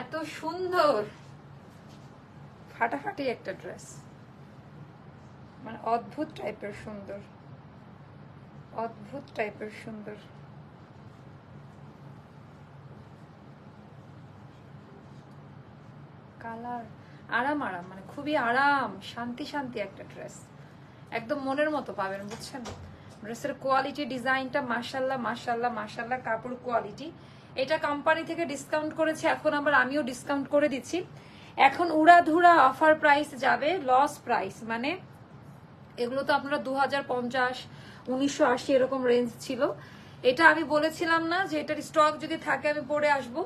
এত সুন্দর ফাটাফাটি একটা ড্রেস, মানে অদ্ভুত টাইপের সুন্দর, অদ্ভুত টাইপের সুন্দর। কালার আরাম আরাম, মানে খুবই আরাম, শান্তি শান্তি একটা ড্রেস, একদম মনের মতো পাবেন, বুঝছেন? ড্রেসের কোয়ালিটি, ডিজাইনটা মাশাল্লাহ মাশাল্লাহ মাশাল্লাহ, কাপড় কোয়ালিটি। এটা কোম্পানি থেকে ডিসকাউন্ট করেছে, এখন আবার আমিও ডিসকাউন্ট করে দিচ্ছি। এখন উড়াধুরা অফার প্রাইস যাবে, লস প্রাইস, মানে এগুলো তো আপনারা 2050, 1980 এরকম রেঞ্জ ছিল। এটা আমি বলেছিলাম না যে এটার স্টক যদি থাকে আমি পরে আসবো।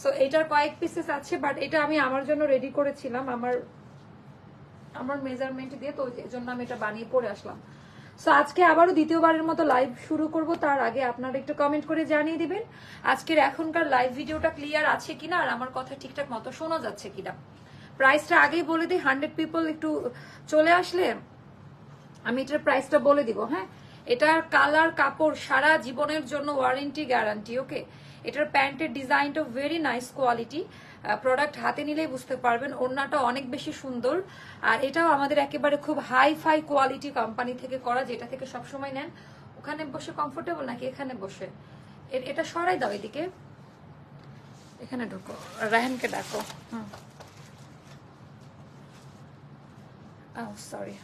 সো এটার কয়েক পিসেস আছে, বাট এটা আমি আমার জন্য রেডি করেছিলাম, আমার মেজারমেন্ট দিয়ে, তো এই জন্য আমি এটা বানিয়ে পরে আসলাম। সো আজকে আবারও দ্বিতীয়বারের মতো লাইভ শুরু করব, তার আগে আপনারা একটু কমেন্ট করে জানিয়ে দিবেন আজকের এখনকার লাইভ ভিডিওটা ক্লিয়ার আছে কিনা, আর আমার কথা ঠিকঠাক মতো শোনা যাচ্ছে কিনা। প্রাইসটা আগেই বলে দিই, 100 পিপল একটু চলে আসলে আমি এটার প্রাইসটা বলে দিব। হ্যাঁ, এটার কালার, কাপড় সারা জীবনের জন্য ওয়ারেন্টি গ্যারান্টি। ওকে, এটার প্যান্টের ডিজাইনটা ভেরি নাইস কোয়ালিটি, প্রোডাক্ট হাতে নিলেই বুঝতে পারবেন। ওড়নাটা অনেক বেশি সুন্দর, আর এটাও আমাদের একেবারে খুব হাই ফাই কোয়ালিটি কোম্পানি থেকে করা, যেটা থেকে সবসময় নেন। ওখানে বসে কমফোর্টেবল নাকি এখানে বসে? এটা সরাই দাও এদিকে, এখানে ঢুকো, রায়হানকে ডাকো। সরি,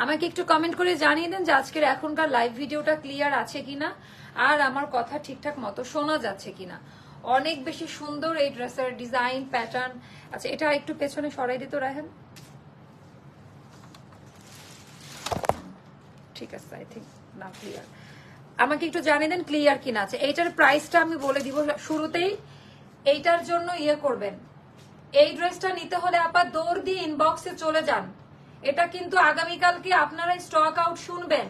আমাকে একটু কমেন্ট করে জানিয়ে দেন যে আজকের এখনকার লাইভ ভিডিওটা ক্লিয়ার আছে কিনা, আর আমার কথা ঠিকঠাক মতো শোনা যাচ্ছে কিনা। অনেক বেশি সুন্দর এই ড্রেসের ডিজাইন, প্যাটার্ন। আচ্ছা, এটা একটু পেছনে সরাই দিত রায়হান, ঠিক আছে, আই থিঙ্ক না ক্লিয়ার। আমাকে একটু জানিয়ে দেন ক্লিয়ার কিনা আছে। এইটার প্রাইসটা আমি বলে দিব শুরুতেই, এইটার জন্য ইয়ে করবেন, এই ড্রেসটা নিতে হলে আপা দৌড় দিয়ে ইনবক্সে চলে যান। এটা কিন্তু আগামীকালকে আপনারা স্টক আউট শুনবেন।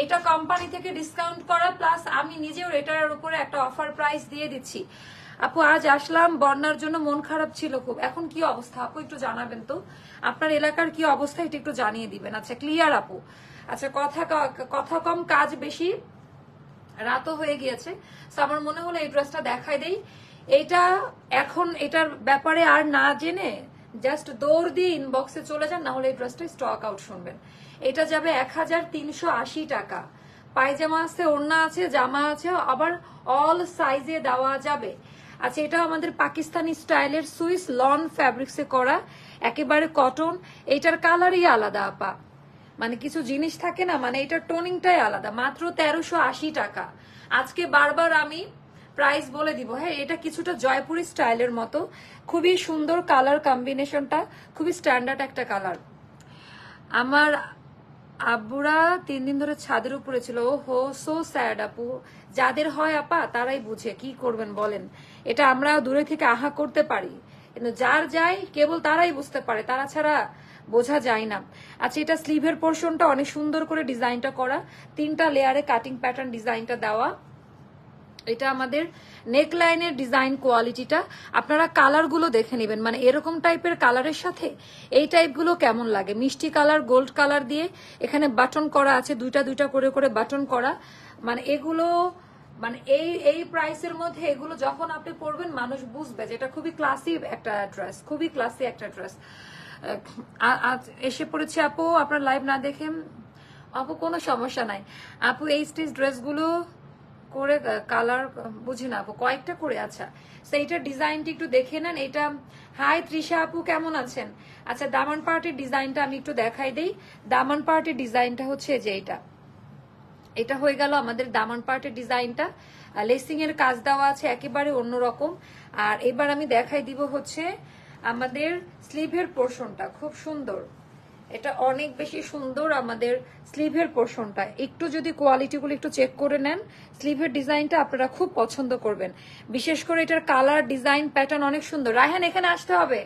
এটা কোম্পানি থেকে ডিসকাউন্ট করা, প্লাস আমি নিজেও এটার উপরে একটা অফার প্রাইস দিয়ে দিচ্ছি। আপু আজ আসলাম, বন্যার জন্য মন খারাপ ছিল খুব, এখন কি অবস্থা আপু একটু জানাবেন তো, আপনার এলাকার কি অবস্থা এটা একটু জানিয়ে দিবেন। আচ্ছা ক্লিয়ার আপু। আচ্ছা, কথা কম কাজ বেশি, রাতও হয়ে গিয়েছে, তো আমার মনে হলো এই ড্রেসটা দেখাই দেই। এটা এখন এটার ব্যাপারে আর না জেনে জাস্ট দৌড় দিয়ে ইনবক্সে চলে যান, না হলে এই ড্রেসটা স্টক আউট শুনবেন। এটা যাবে 1380 টাকা। পায়জামা আছে, ওড়না আছে, জামা আছে, আবার অল সাইজে দেওয়া যাবে। আচ্ছা, এটা আমাদের পাকিস্তানি স্টাইলের সুইস লন ফ্যাব্রিক্সে করা, একেবারে কটন। এইটার কালারই আলাদা আপা, মানে কিছু জিনিস থাকে না, মানে এটার টোনিংটাই আলাদা। মাত্র 1380 টাকা। আজকে বারবার আমি প্রাইস বলে দিব। হ্যাঁ, এটা কিছুটা জয়পুরি স্টাইলের মতো, খুবই সুন্দর কালার কম্বিনেশনটা, খুবই স্ট্যান্ডার্ড একটা কালার। আমার আব্বুরা 3 দিন ধরে ছাদের উপরে ছিল। ও হো, সো স্যাড আপু। যাদের হয় আপা তারাই বুঝে, কি করবেন বলেন। এটা আমরা দূরে থেকে আহা করতে পারি, কিন্তু যার যায় কেবল তারাই বুঝতে পারে, তারা ছাড়া বোঝা যায় না। আচ্ছা, এটা স্লিভের পোর্শনটা অনেক সুন্দর করে ডিজাইনটা করা, 3টা লেয়ারে কাটিং প্যাটার্ন ডিজাইনটা দেওয়া। এটা আমাদের নেক লাইনের ডিজাইন কোয়ালিটিটা, আপনারা কালারগুলো দেখে নেবেন, মানে এরকম টাইপের কালারের সাথে এই টাইপগুলো কেমন লাগে। মিষ্টি কালার, গোল্ড কালার দিয়ে এখানে বাটন করা আছে, দুইটা করে করে বাটন করা, মানে এগুলো, মানে এই প্রাইসের মধ্যে এগুলো যখন আপনি পরবেন মানুষ বুঝবে যে এটা খুবই ক্লাসি একটা ড্রেস, খুবই ক্লাসি একটা ড্রেস। আজ এসে পড়েছে আপু, আপনার লাইভ না দেখে। আপু কোনো সমস্যা নাই আপু, এই স্টিচ ড্রেসগুলো করে কালার বুঝি না আপু, কয়েকটা করে। আচ্ছা, সেইটার ডিজাইনটা একটু দেখে নেন। এটা হাই তৃষা আপু, কেমন আছেন? আচ্ছা, দামান পার্টির ডিজাইনটা আমি একটু দেখাই দেই। দামান পার্টির ডিজাইনটা হচ্ছে যে এটা হয়ে গেল আমাদের দামান পার্টের ডিজাইনটা, লেসিং এর কাজ দেওয়া আছে, একেবারে অন্যরকম। আর এবার আমি দেখাই দিব হচ্ছে আমাদের স্লিভের পোর্শনটা, খুব সুন্দর, এটা অনেক বেশি সুন্দর আমাদের স্লিভের পোর্শনটা। একটু যদি কোয়ালিটিগুলো একটু চেক করে নেন, স্লিভের ডিজাইনটা আপনারা খুব পছন্দ করবেন। বিশেষ করে এটার কালার, ডিজাইন, প্যাটার্ন অনেক সুন্দর। রায়হান এখানে আসতে হবে।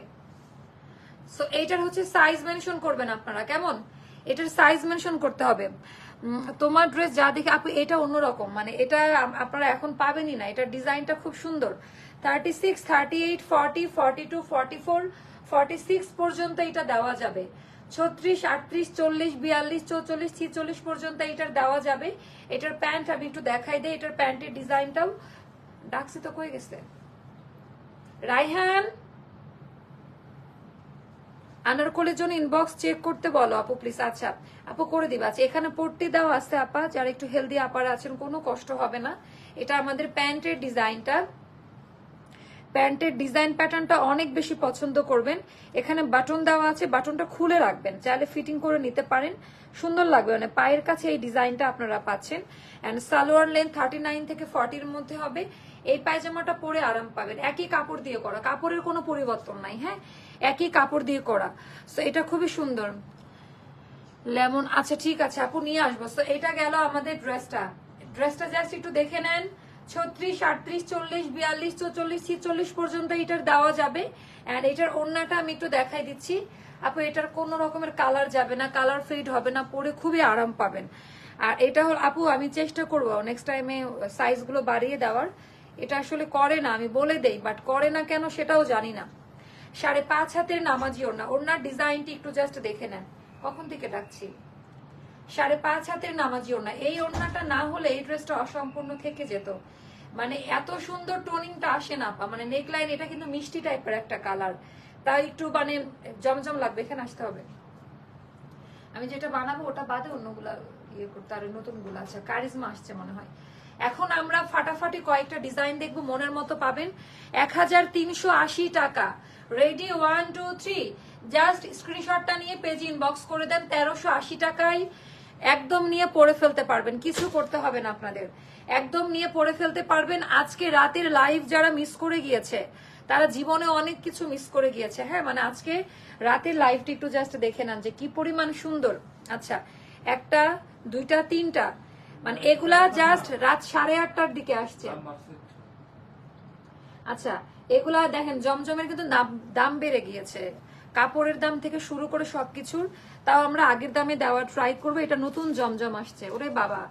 সো এইটার হচ্ছে সাইজ মেনশন করবেন আপনারা, কেমন? এটার সাইজ মেনশন করতে হবে। তোমার ড্রেস যা দেখে আপু, এটা অন্যরকম, মানে এটা আপনারা এখন পাবেনই না। এটার ডিজাইনটা খুব সুন্দর। 36, 38, 40, 42, 44, 46 পর্যন্ত এটা দেওয়া যাবে। 36, 38, 40, 42, 44, 46 পর্যন্ত এটার দেওয়া যাবে। এটার প্যান্ট আমি একটু দেখাই দেই, এটার প্যান্টের ডিজাইনটাও ডাকছি তো কই গেছে রাইহান, আনারকলির জন্য ইনবক্স চেক করতে বলো আপু প্লিজ। আচ্ছা আপু করে দিবা। আচ্ছা এখানে পট্টি দেওয়া আছে আপা, যারা একটু হেলদি আপারা আছেন কোনো কষ্ট হবে না। এটা আমাদের প্যান্টের ডিজাইনটা, প্যান্টের ডিজাইন প্যাটার্নটা অনেক বেশি পছন্দ করবেন। এখানে বাটন দেওয়া আছে, বাটনটা খুলে রাখবেন, চাইলে ফিটিং করে নিতে পারেন, সুন্দর লাগবে। মানে পায়ের কাছে এই ডিজাইনটা আপনারা পাচ্ছেন। এন্ড সালোয়ার লেন্থ 39 থেকে 40-র মধ্যে হবে। এই পায়জামাটা পরে আরাম পাবেন, একই কাপড় দিয়ে করা, কাপড়ের কোনো পরিবর্তন নাই, হ্যাঁ একই কাপড় দিয়ে করা। সো এটা খুবই সুন্দর লেমন। আচ্ছা ঠিক আছে আপু নিয়ে আসবো। সো এটা গেল আমাদের ড্রেসটা। ড্রেসটা জাস্ট একটু দেখে নেন। 36, 38, 40, 42, 44, 46 পর্যন্ত এটার দেওয়া যাবে। এন্ড এটার ওড়নাটা আমি একটু দেখাই দিচ্ছি আপু, এটার কোনো রকমের কালার যাবে না, কালার ফেড হবে না, পরে খুবই আরাম পাবেন। আর এটা হল আপু আমি চেষ্টা করবো নেক্সট টাইমে সাইজগুলো বাড়িয়ে দেওয়ার। এটা আসলে করে না, আমি বলে দেই, বাট করে না কেন সেটাও জানি না। 5.5 হাতের নামাজি ওড়না, ওড়নার ডিজাইনটি একটু জাস্ট দেখে নেন। কখন থেকে ডাকছি? 5.5 হাতের নামাজি ওড়না। এই ওড়নাটা না হলে এই ড্রেসটা অসম্পূর্ণ থেকে যেত। মানে এত সুন্দর টোনিংটা আসে না আপা, মানে নেকলাইন এটা কিন্তু মিষ্টি টাইপের একটা কালার, তাই একটু মানে জমজম লাগবে। এখানে আসতে হবে, আমি যেটা বানাবো ওটা বাদে অন্যগুলা ইয়ে করতে, আর নতুন গুলো আছে। কারিজমা আসছে মনে হয়। এখন আমরা ফাটাফাটি কয়েকটা ডিজাইন দেখবো, মনের মতো পাবেন। 1380 টাকা রেডি। 1 2 3 জাস্ট স্ক্রিনশটটা নিয়ে পেজে ইনবক্স করে দেন। 1380 টাকায় একদম নিয়ে পরে ফেলতে পারবেন, কিছু করতে হবে না আপনাদের, একদম নিয়ে পরে ফেলতে পারবেন। আজকে রাতের লাইভ যারা মিস করে গিয়েছে তারা জীবনে অনেক কিছু মিস করে গিয়েছে। হ্যাঁ মানে আজকে রাতের লাইভটি একটু জাস্ট দেখে নেন যে কি পরিমাণ সুন্দর। আচ্ছা 1টা 2টা 3টা, মানে এগুলা জাস্ট রাত 8:30টার দিকে আসছে। আচ্ছা এগুলা দেখেন জমজমের কিন্তু দাম বেড়ে গিয়েছে, কাপড়ের দাম থেকে শুরু করে সবকিছুর। তাও আমরা আগের দামে দেওয়ার ট্রাই করবো। এটা নতুন জমজম আসছে, ওরে বাবা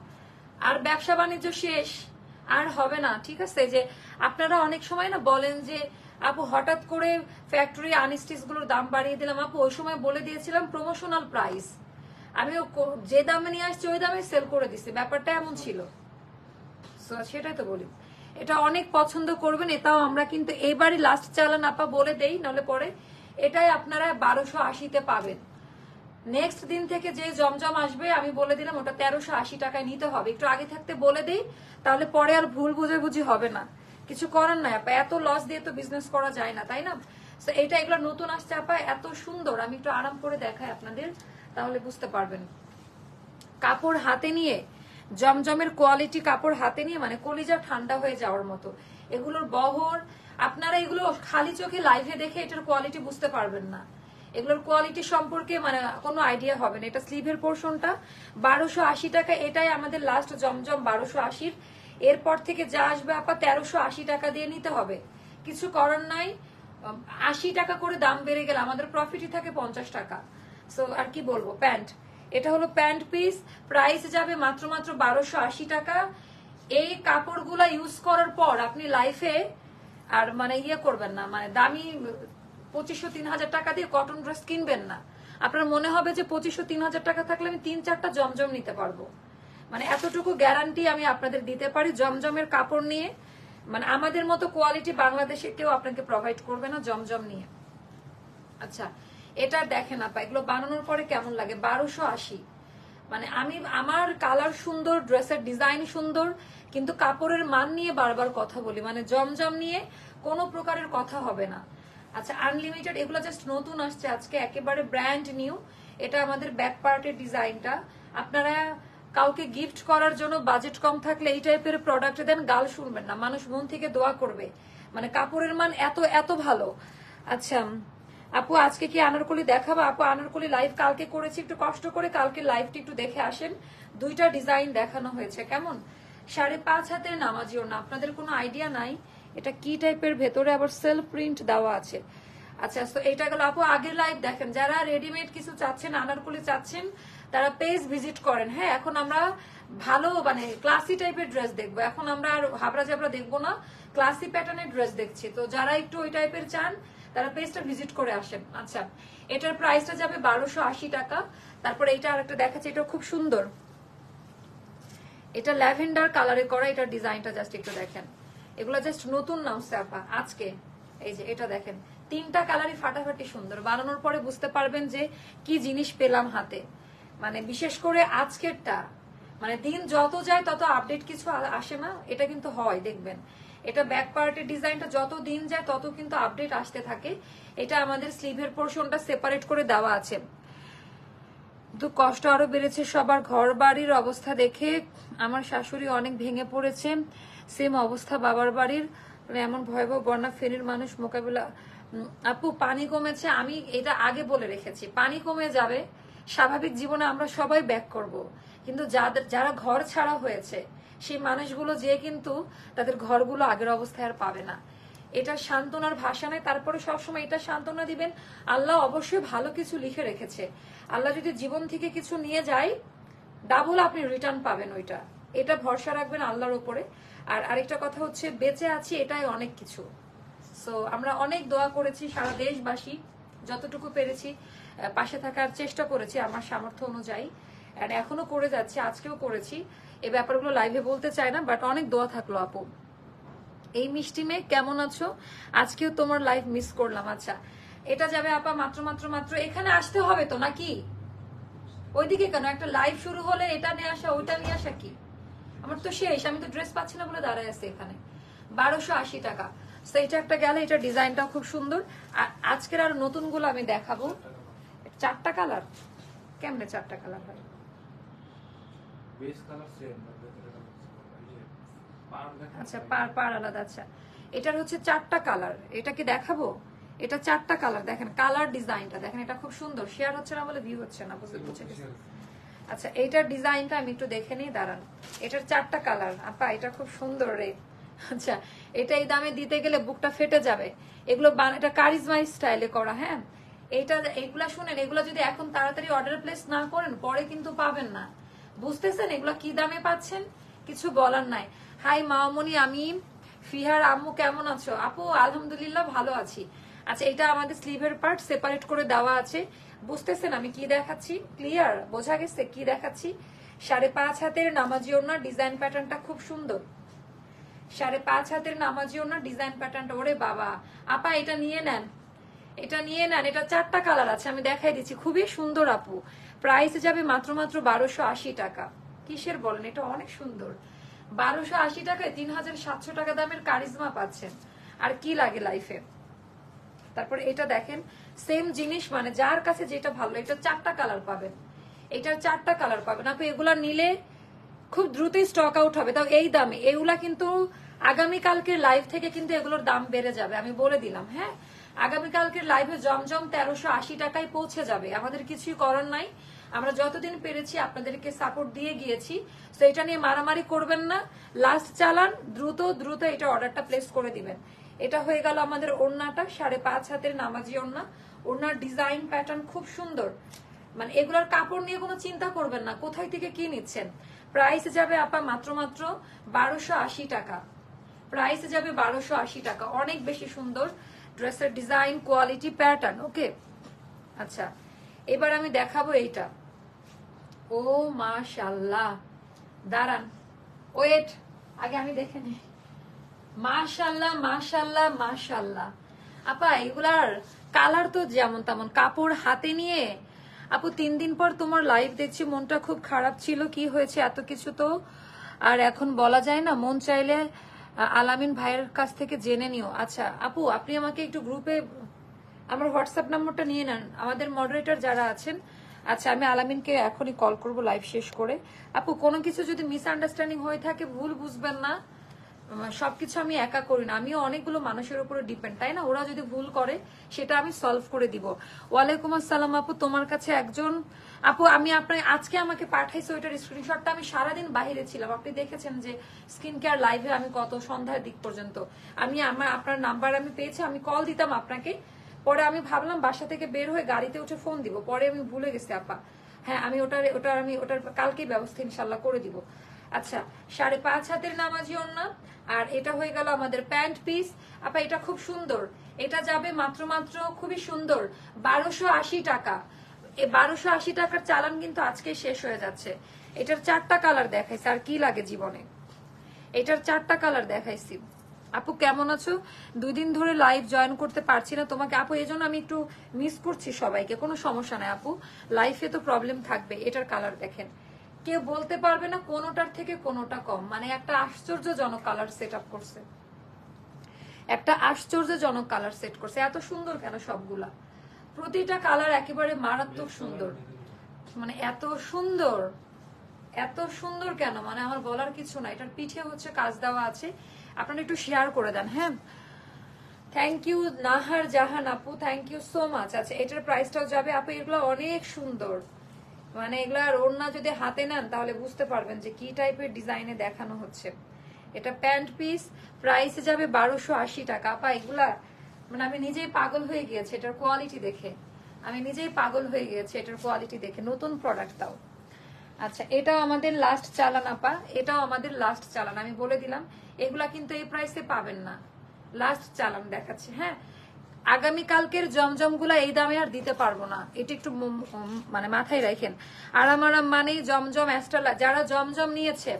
আর ব্যবসা বাণিজ্য শেষ আর হবে না। ঠিক আছে, যে আপনারা অনেক সময় না বলেন যে আপু হঠাৎ করে ফ্যাক্টরি আনস্টিচ গুলোর দাম বাড়িয়ে দিলাম। আপু ওই সময় বলে দিয়েছিলাম প্রমোশনাল প্রাইস, আমি যে দামে নিয়ে আসছি ওই দামে সেল করে দিচ্ছি, ব্যাপারটা এমন ছিল। সেটাই তো বলি, এটা অনেক পছন্দ করবেন। এটাও আমরা কিন্তু এবারই লাস্ট চালান আপা বলে দেই, নাহলে পরে এটাই আপনারা 1280-তে পাবেন। নেক্সট দিন থেকে যে জমজম আসবে আমি বলে দিলাম ওটা 1380 টাকায় নিতে হবে। একটু আগে থাকতে বলে দেই, তাহলে পরে আর ভুল বুঝাবুঝি হবে না। কিছু করার নাই আপা, এত লস দিয়ে তো বিজনেস করা যায় না, তাই না? এটা এগুলো নতুন আসছে আপা, এত সুন্দর। আমি একটু আরাম করে দেখাই আপনাদের, তাহলে বুঝতে পারবেন। কাপড় হাতে নিয়ে জমজমের কোয়ালিটি, কাপড় হাতে নিয়ে মানে কলিজা ঠান্ডা হয়ে যাওয়ার মতো। এগুলোর বহর আপনারা এগুলো খালি চোখে লাইভে দেখে এটার কোয়ালিটি বুঝতে পারবেন না, এগুলোর কোয়ালিটি সম্পর্কে মানে কোনো আইডিয়া হবে না। এটা স্লিভের পোর্শনটা 1280 টাকা, এটাই আমাদের লাস্ট জমজম 1280-র। এরপর থেকে যা আসবে আপা 1380 টাকা দিয়ে নিতে হবে, কিছু করার নাই। 80 টাকা করে দাম বেড়ে গেলে আমাদের প্রফিটই থাকে 50 টাকা। সো আর কি বলবো। প্যান্ট, এটা হলো প্যান্ট পিস, প্রাইস যাবে মাত্র 1280 টাকা। এই কাপড়গুলা ইউজ করার পর আপনি লাইফে আর মানে ইয়ে করবেন না, মানে দামি 2500-3000 টাকা দিয়ে কটন ড্রেস কিনবেন না। আপনার মনে হবে যে 2500-3000 টাকা থাকলে আমি 3-4টা জমজম নিতে পারবো, মানে এতটুকু গ্যারান্টি আমি আপনাদের দিতে পারি জমজমের কাপড় নিয়ে। মানে আমাদের মতো কোয়ালিটি বাংলাদেশে কেউ আপনাকে প্রোভাইড করবে না জমজম নিয়ে। আচ্ছা এটা দেখেন আপা, এগুলো বানানোর পরে কেমন লাগে। 1280, মানে আমি আমার কালার সুন্দর, ড্রেসের ডিজাইন সুন্দর, কিন্তু কাপড়ের মান নিয়ে বারবার কথা বলি, মানে জমজম নিয়ে কোনো প্রকারের কথা হবে না। আচ্ছা আনলিমিটেড, এগুলো জাস্ট নতুন আসছে আজকে, একেবারে ব্র্যান্ড নিউ। এটা আমাদের ব্যাক পার্টের ডিজাইনটা। আপনারা কাউকে গিফট করার জন্য বাজেট কম থাকলে এই টাইপের প্রোডাক্ট দেন, গাল শুনবেন না, মানুষ মন থেকে দোয়া করবে। মানে কাপড়ের মান এত এত ভালো। আচ্ছা আপু আজকে কি আনারকলি দেখাবো? আপু আনারকলি লাইভ কালকে করেছি, একটু কষ্ট করে কালকে লাইভটি একটু দেখে আসেন। 2টা ডিজাইন দেখানো হয়েছে। কেমন 5.5 হাতের নামাজি ওড়না, আপনাদের কোনো আইডিয়া নাই এটা কি টাইপের, ভেতরে আবার সেলফ প্রিন্ট দেওয়া আছে। আচ্ছা তো এটা গেল আপু আগের লাইভ দেখেন। যারা রেডিমেড কিছু চাচ্ছেন, আনারকলি চাচ্ছেন, তারা পেজ ভিজিট করেন। হ্যাঁ এখন আমরা ভালো মানে ক্লাসি টাইপের ড্রেস দেখবো, এখন আমরা আর হাবড়া জাবড়া দেখবো না, ক্লাসি প্যাটার্নের ড্রেস দেখছি। তো যারা একটু ওই টাইপের চান তারা পেজটা ভিজিট করে আসেন। আচ্ছা, এটার প্রাইসটা যাবে 1280 টাকা। তারপর এটা আরেকটা দেখাচ্ছে, এটা খুব সুন্দর, এটা ল্যাভেন্ডার কালারে করা, এটার ডিজাইনটা জাস্ট একটু দেখেন। এগুলো জাস্ট নতুন নামছে আপা আজকে। এই যে এটা দেখেন, তিনটা কালারই ফাটাফাটি সুন্দর, বানানোর পরে বুঝতে পারবেন যে কি জিনিস পেলাম হাতে। মানে বিশেষ করে আজকেরটা, মানে দিন যত যায় তত আপডেট কিছু আসে না, এটা কিন্তু হয় দেখবেন। এটা ব্যাক পার্টের ডিজাইনটা যত দিন যায় তত কিন্তু আপডেট আসতে থাকে। এটা আমাদের স্লিভের পোর্শনটা সেপারেট করে দেওয়া আছে। কিন্তু কষ্ট আরো বেড়েছে সবার, ঘর বাড়ির অবস্থা দেখে আমার শাশুড়ি অনেক ভেঙে পড়েছে, সেম অবস্থা বাবার বাড়ির, মানে এমন ভয়াবহ বন্যা ফেনীর মানুষ মোকাবিলা। আপু পানি কমেছে, আমি এটা আগে বলে রেখেছি, পানি কমে যাবে, স্বাভাবিক জীবনে আমরা সবাই ব্যাক করব, কিন্তু যারা ঘর ছাড়া হয়েছে সেই মানুষগুলো যে কিন্তু তাদের ঘরগুলো আগের অবস্থায় আর পাবে না। এটা সান্ত্বনার ভাষা নেই, তারপরে সবসময় এটা সান্ত্বনা দিবেন, আল্লাহ অবশ্যই ভালো কিছু লিখে রেখেছে। আল্লাহ যদি জীবন থেকে কিছু নিয়ে যায় ডাবল আপনি রিটার্ন পাবেন ওইটা, এটা ভরসা রাখবেন আল্লাহর উপরে। আর আরেকটা কথা হচ্ছে, বেঁচে আছি এটাই অনেক কিছু। সো আমরা অনেক দোয়া করেছি, সারা দেশবাসী যতটুকু পেরেছি পাশে থাকার চেষ্টা করেছি আমার সামর্থ্য অনুযায়ী, আর এখনো করে যাচ্ছি, আজকেও করেছি। এই ব্যাপারগুলো লাইভে বলতে চাই না, বাট অনেক দোয়া থাকলো আপু। এই মিষ্টি মেয়ে কেমন আছো, আজকেও তোমার লাইভ মিস করলাম। আচ্ছা, এটা যাবে আপা মাত্র মাত্র মাত্র, এখানে আসতে হবে তো নাকি? ওইদিকে কেন, একটা লাইভ শুরু হলে এটা নিয়ে আসা ওইটা নিয়ে আসা কি? আমার তো শেষ, আমি তো ড্রেস পাচ্ছি না বলে দাঁড়ায় আছে এখানে। 1280 টাকা। তো এটা একটা গেলে, এটা ডিজাইনটাও খুব সুন্দর। আর আজকের আর নতুন গুলো আমি দেখাবো। 4টা কালার, কেমনে 4টা কালার হয়? আচ্ছা, পার আলাদা। আচ্ছা, এটার হচ্ছে 4টা কালার, এটা কি দেখাবো? এটা 4টা কালার, দেখেন কালার ডিজাইনটা দেখেন, এটা খুব সুন্দর। শেয়ার হচ্ছে না বলে ভিউ হচ্ছে না, বুঝে গেছে। আচ্ছা, এইটার ডিজাইনটা আমি একটু দেখে নিই, দাঁড়ান। এটার 4টা কালার আপা, এটা খুব সুন্দর রে। আচ্ছা, এটা এই দামে দিতে গেলে বুকটা ফেটে যাবে। এগুলো এটা কারিজমা স্টাইলে করা। হ্যাঁ, এগুলা শুনেন, এগুলা যদি এখন তাড়াতাড়ি অর্ডার প্লেস না করেন পরে কিন্তু পাবেন না, বুঝতেছেন? এগুলা কি দামে পাচ্ছেন কিছু বলার নাই। হাই মামনি, আমি ফিহার আম্মু, কেমন আছো? আপু আলহামদুলিল্লাহ ভালো আছি। আচ্ছা, এটা আমাদের স্লিভের পার্ট সেপারেট করে দেওয়া আছে, বুঝতেছেন আমি কি দেখাচ্ছি? ক্লিয়ার বোঝা গেছে কি দেখাচ্ছি? 5.5 হাতের নামাজি ওড়না, ডিজাইন প্যাটার্নটা খুব সুন্দর। 5.5 হাতের নামাজি ওড়না, ডিজাইন প্যাটার্নটা, ওরে বাবা আপা এটা নিয়ে নেন, এটা নিয়ে নেন। এটা 4টা কালার আছে, আমি দেখাই দিচ্ছি, খুবই সুন্দর আপু। প্রাইস যাবে মাত্র মাত্র 1280 টাকা। কিসের বলেন, এটা অনেক সুন্দর। 1280 টাকায় 3700 টাকা দামের কারিজমা পাচ্ছেন, আর কি লাগে লাইফে? তারপরে এটা দেখেন, সেম জিনিস, মানে যার কাছে যেটা ভালো, এটা 4টা কালার পাবেন, এটার 4টা কালার পাবেন আপনি। এগুলা নিলে খুব দ্রুতই স্টক আউট হবে, তাও এই দামে। এগুলা কিন্তু আগামীকালকের লাইভ থেকে কিন্তু এগুলোর দাম বেড়ে যাবে, আমি বলে দিলাম। হ্যাঁ, আগামীকালকের লাইভে জমজম 1380 টাকায় পৌঁছে যাবে, আমাদের কিছুই করার নাই। আমরা যতদিন পেরেছি আপনাদেরকে সাপোর্ট দিয়ে গিয়েছি, তো এটা নিয়ে মারামারি করবেন না, লাস্ট চালান, দ্রুত দ্রুত এটা অর্ডারটা প্লেস করে দিবেন। এটা হয়ে গেল আমাদের ওড়নাটা, 5.5 হাতের নামাজি ওড়না। ওড়নার ডিজাইন প্যাটার্ন খুব সুন্দর, মানে এগুলোর কাপড় নিয়ে কোনো চিন্তা করবেন না কোথায় থেকে কি নিচ্ছেন। প্রাইস যাবে আপা মাত্র মাত্র 1280 টাকা। প্রাইস যাবে 1280 টাকা, অনেক বেশি সুন্দর ড্রেসের ডিজাইন, কোয়ালিটি, প্যাটার্ন। ওকে, আচ্ছা এবার আমি দেখাবো এইটা। ও মাশাআল্লাহ, দাঁড়ান ওয়েট, আগে আমি দেখে নিই। মাশাআল্লাহ মাশাআল্লাহ মাশাআল্লাহ আপা, এগুলার কালার তো যেমন তেমন, কাপড় হাতে নিয়ে। আপু 3 দিন পর তোমার লাইভ দেখছি, মনটা খুব খারাপ ছিল, কি হয়েছে? এত কিছু তো আর এখন বলা যায় না, মন চাইলে আলামিন ভাইয়ের কাছ থেকে জেনে নিও। আচ্ছা আপু, আপনি আমাকে একটু গ্রুপে আমার হোয়াটসঅ্যাপ নাম্বারটা নিয়ে নেন, আমাদের মডারেটর যারা আছেন। আচ্ছা, আমি আলামিনকে এখনই কল করব লাইভ শেষ করে। আপু কোনো কিছু যদি মিসআন্ডারস্ট্যান্ডিং হয়ে থাকে ভুল বুঝবেন না, সবকিছু আমি একা করি না, আমিও অনেকগুলো মানুষের উপরে ডিপেন্ড, তাই না? ওরা যদি ভুল করে সেটা আমি সলভ করে দিব। ওয়ালাইকুম আসসালাম আপু, তোমার কাছে একজন আপু, আমি আপনার আজকে আমাকে পাঠাইছে ওইটার স্ক্রিনশটটা, আমি সারাদিন বাইরে ছিলাম, আপনি দেখেছেন যে স্কিন কেয়ার লাইভে আমি কত সন্ধ্যার দিক পর্যন্ত, আমি আপনার নাম্বার আমি পেয়েছি, আমি কল দিতাম আপনাকে, পরে আমি ভাবলাম বাসা থেকে বের হয়ে গাড়িতে উঠে ফোন দিব, পরে আমি ভুলে গেছি আপা। হ্যাঁ, আমি ওটার কালকে ব্যবস্থা ইনশাল্লাহ করে দিব। আচ্ছা, 5.5 হাতের নামাজি ওড়না, আর এটা হয়ে গেল আমাদের প্যান্ট পিস। আপা এটা খুব সুন্দর, এটা যাবে মাত্র মাত্র খুবই সুন্দর 1280 টাকা। এই 1280 টাকার চালান কিন্তু আজকে শেষ হয়ে যাচ্ছে। এটার 4টা কালার দেখাইছি, আর কি লাগে জীবনে। এটার 4টা কালার দেখাইছি। আপু কেমন আছো? 2 দিন ধরে লাইভ জয়েন করতে পারছি না তোমাকে আপু, এই জন্য আমি একটু মিস করছি সবাইকে। কোনো সমস্যা নাই আপু, লাইফে তো প্রবলেম থাকবে। এটার কালার দেখেন, কেউ বলতে পারবে না কোনোটার থেকে কোনোটা কম। মানে একটা আশ্চর্যজনক কালার সেট আপ করছে, একটা আশ্চর্যজনক কালার সেট করছে। এত সুন্দর কেন সবগুলা? প্রতিটা কালার একেবারে মারাত্মক সুন্দর। মানে এত সুন্দর, এত সুন্দর কেন, মানে আমার বলার কিছু না। এটার পিঠে হচ্ছে কাজ দেওয়া আছে, আপনারা একটু শেয়ার করে দেন। হ্যাঁ, থ্যাংক ইউ নাহার জাহান আপু, থ্যাংক ইউ সো মাচ। আচ্ছা, এটার প্রাইসটাও যাবে আপু। এগুলো অনেক সুন্দর, মানে এগুলার ওড়না যদি হাতে নেন তাহলে বুঝতে পারবেন যে কি টাইপের ডিজাইনে দেখানো হচ্ছে। এটা প্যান্ট পিস, প্রাইস যাবে 1280 টাকা। আপা এগুলা মানে আমি নিজেই পাগল হয়ে গিয়েছি এটার কোয়ালিটি দেখে, আমি নিজেই পাগল হয়ে গিয়েছি এটার কোয়ালিটি দেখে। নতুন প্রোডাক্ট তাও। আচ্ছা, এটাও আমাদের লাস্ট চালান আপা, এটাও আমাদের লাস্ট চালান। আমি বলে দিলাম এগুলা কিন্তু এই প্রাইসে পাবেন না, লাস্ট চালান দেখাচ্ছি। হ্যাঁ, আগামীকালকের জমজম গুলা এই দামে আর দিতে পারবো না, এটা একটু মানে মাথায় রাখেন। আরাম আরাম মানে জমজম অ্যাস্ট্রালা, যারা জমজম নিয়েছে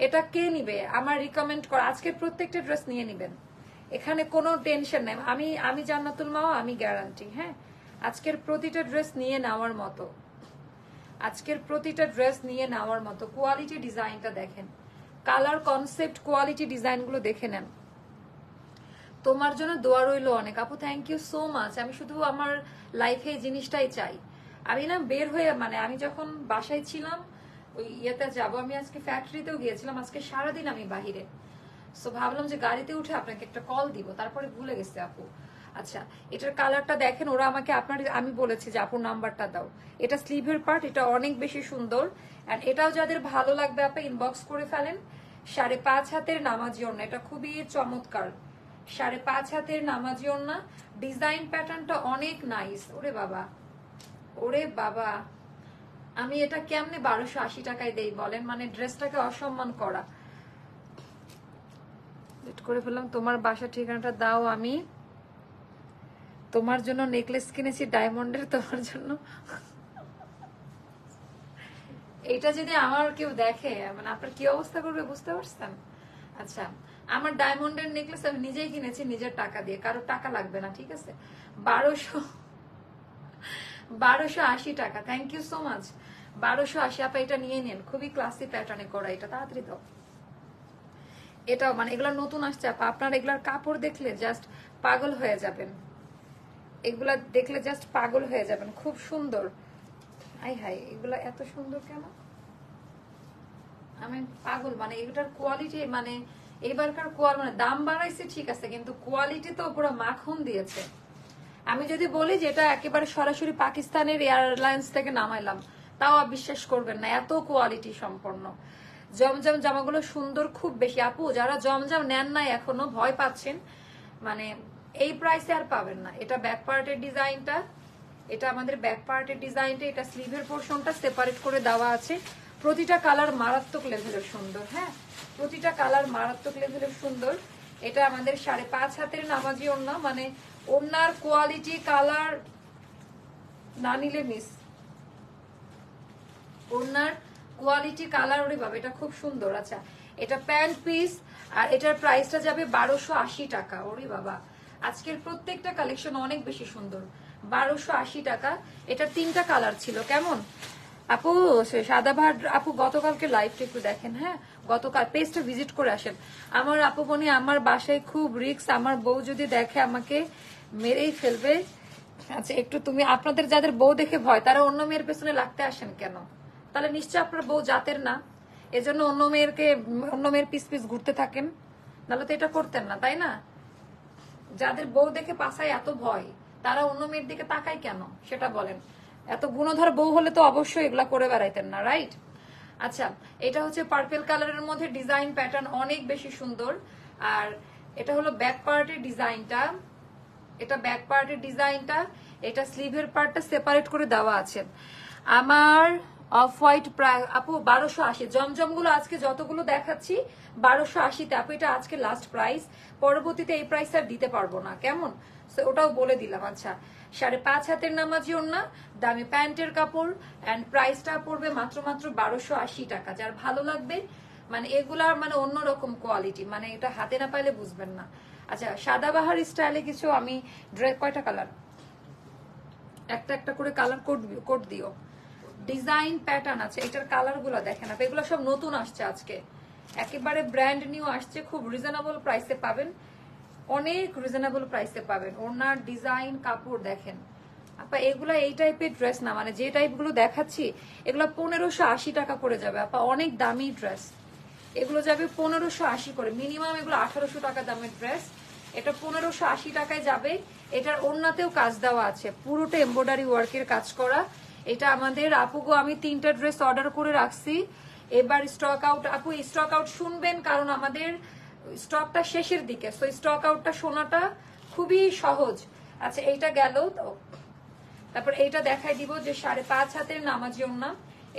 এটা কে নিবে আমার রিকমেন্ড করা, আজকের প্রত্যেকটা ড্রেস নিয়ে নিবেন, এখানে কোনো টেনশন নেই। আমি জান্নাতুল মাও, আমি গ্যারান্টি। হ্যাঁ, আজকের প্রতিটা ড্রেস নিয়ে নেওয়ার মতো, আজকের প্রতিটা ড্রেস নিয়ে নেওয়ার মতো। কোয়ালিটি ডিজাইনটা দেখেন, কালার কনসেপ্ট কোয়ালিটি ডিজাইনগুলো দেখে নেন। তোমার জন্য দোয়া রইলো অনেক আপু, থ্যাংক ইউ সো মাচ। আমি শুধু আমার লাইফে এই জিনিসটাই চাই। আমি না বের হয়ে মানে আমি যখন বাসায় ছিলাম ওই ইয়েতে যাবো, আমি আজকে ফ্যাক্টরিতেও গিয়েছিলাম, আজকে সারাদিন আমি বাহিরে। সো ভাবলাম যে গাড়িতে উঠে আপনাকে একটা কল দিব, তারপরে ভুলে গেছে আপু। আচ্ছা, এটার কালারটা দেখেন, ওরা আমাকে আমি বলেছি যে আপুর নাম্বারটা দাও। এটা স্লিভের পার্ট, এটা অনেক বেশি সুন্দর। এন্ড এটাও যাদের ভালো লাগবে আপনি ইনবক্স করে ফেলেন। 5.5 হাতের নামাজি ওড়না, এটা খুবই চমৎকার। 5.5 হাতের নামাজি ওড়না, ডিজাইন প্যাটার্নটা অনেক নাইস। ওরে বাবা, ওরে বাবা, আমি এটা কেমনে 1280 টাকায় দেই বলেন? মানে ড্রেসটাকে অসম্মান করা। করে ফেললাম, তোমার বাসা ঠিকানাটা দাও, আমি তোমার জন্য নেকলেস কিনেছি ডায়মন্ডের, তোমার জন্য। এটা যদি আমার কেউ দেখে মানে আপনার কি অবস্থা করবে বুঝতে পারছেন? আচ্ছা, আমার ডায়মন্ডের নেকলেস আমি নিজেই কিনেছি নিজের টাকা দিয়ে, কারোর টাকা লাগবে না, ঠিক আছে? 1280 টাকা, থ্যাংক ইউ সো মাচ। 1280 আপা, এটা নিয়ে নেন, খুবই ক্লাসি প্যাটার্নে করা, এটা তাড়াতাড়ি দাও। এটাও মানে এগুলা নতুন আসছে আপা, আপনার এগুলার কাপড় দেখলে জাস্ট পাগল হয়ে যাবেন, এগুলা দেখলে জাস্ট পাগল হয়ে যাবেন, খুব সুন্দর। হাই হাই, এগুলা এত সুন্দর কেন, আমি পাগল। মানে এগুলার কোয়ালিটি, মানে এবারকার মানে দাম বাড়াইছে ঠিক আছে, কিন্তু কোয়ালিটি তো পুরো মাখন দিয়েছে। আমি যদি বলি যে এটা একেবারে সরাসরি পাকিস্তানের এয়ারলাইন্স থেকে নামাইলাম, তাও বিশ্বাস করবেন না, এত কোয়ালিটি সম্পন্ন। জমজম জামাগুলো সুন্দর খুব বেশি। আপু যারা জমজম নেন নাই এখনো, ভয় পাচ্ছেন, মানে এই প্রাইসে আর পাবেন না। এটা ব্যাক পার্টের ডিজাইনটা, এটা আমাদের ব্যাক পার্টের ডিজাইনটা, এটা স্লিভের পোর্শনটা সেপারেট করে দেওয়া আছে। প্রতিটা কালার মারাত্মক লেভেলের সুন্দর। হ্যাঁ, প্রতিটা কালার মারাত্মক লেভেলের সুন্দর। এটা আমাদের 5.5 হাতের নামাজি ওড়না, মানে ওড়নার কোয়ালিটি কালার না নিলে মিস। ওড়নার কোয়ালিটি কালার, ওরে বাবা এটা খুব সুন্দর। আচ্ছা, এটা প্যান্ট পিস, আর এটার প্রাইসটা যাবে 1280 টাকা। ওরে বাবা, আজকের প্রত্যেকটা কালেকশন অনেক বেশি সুন্দর। 1280 টাকা। এটা 3টা কালার ছিল। কেমন আপু? সাদা ভাট আপু, গতকালকে লাইভটা একটু দেখেন। হ্যাঁ, গতকাল পেজটা ভিজিট করে আসেন। আমার আপু বনি, আমার বাসায় খুব রিস্ক, আমার বউ যদি দেখে আমাকে মেরেই ফেলবে। আচ্ছা, একটু তুমি আপনাদের যাদের বউ দেখে ভয়, তারা অন্য মেয়ের পেছনে লাগতে আসেন কেন? তাহলে নিশ্চয় আপনার বউ জাতের না, এজন্য অন্য মেয়ের পিস পিস ঘুরতে থাকেন, নাহলে তো এটা করতেন না, তাই না? যাদের বউ দেখে পাছায় এত ভয়, তারা অন্য মেয়ের দিকে তাকায় কেন সেটা বলেন? এত গুণধর বউ হলে তো অবশ্যই এগুলা করে বেড়াইতেন না, রাইট? আচ্ছা, এটা হচ্ছে পার্পল কালারের মধ্যে ডিজাইন প্যাটার্ন অনেক বেশি সুন্দর। আর এটা হলো ব্যাক পার্টের ডিজাইনটা, এটা ব্যাক পার্টের ডিজাইনটা, এটা স্লিভের পার্টটা সেপারেট করে দেওয়া আছে। আমার অফ হোয়াইট আপু 1280। জমজমগুলো আজকে যতগুলো দেখাচ্ছি 1280-তে আপু, এটা আজকে লাস্ট প্রাইস, পরবর্তীতে এই প্রাইস আর দিতে পারবো না, কেমন? ওটাও বলে দিলাম। আচ্ছা 5.5 হাতের নামাজি ওড়না, দামি প্যান্টের কাপড়, এন্ড প্রাইসটা পড়বে মাত্র 1280 টাকা। যার ভালো লাগবে, মানে এগুলার মানে অন্যরকম কোয়ালিটি, মানে এটা হাতে না পাইলে বুঝবেন না। আচ্ছা সাদাবাহার স্টাইলে কিছু আমি ড্রেস, কয়টা কালার, একটা একটা করে কালার কোড দিও। ডিজাইন প্যাটার্ন আছে, এটার কালার গুলো দেখেন আপনি, এগুলো সব নতুন আসছে আজকে, একেবারে ব্র্যান্ড নিউ আসছে, খুব রিজনেবল প্রাইসে পাবেন, অনেক রিজনেবল প্রাইসে পাবেন। ওনার ডিজাইন কাপড় দেখেন আপা, এগুলা এই টাইপের ড্রেস না, মানে যে টাইপ গুলো দেখাচ্ছি এগুলো 1580 টাকা করে যাবে আপা, অনেক দামি ড্রেস। এগুলো যাবে 1580 করে, মিনিমাম এগুলো 1800 টাকা দামের ড্রেস, এটা 1580 টাকায় যাবে। এটার ওড়নাতেও কাজ দেওয়া আছে, পুরোটা এমব্রয়ডারি ওয়ার্কের কাজ করা। এটা আমাদের আপুগো আমি 3টা ড্রেস অর্ডার করে রাখছি, এবার স্টক আউট আপু, স্টক আউট শুনবেন কারণ আমাদের স্টকটা শেষের দিকে, সো স্টক আউটটা শোনাটা খুবই সহজ। আচ্ছা এইটা গেল তো, তারপর এইটা দেখাই দিব যে 5.5 হাতের নামাজি ওড়না,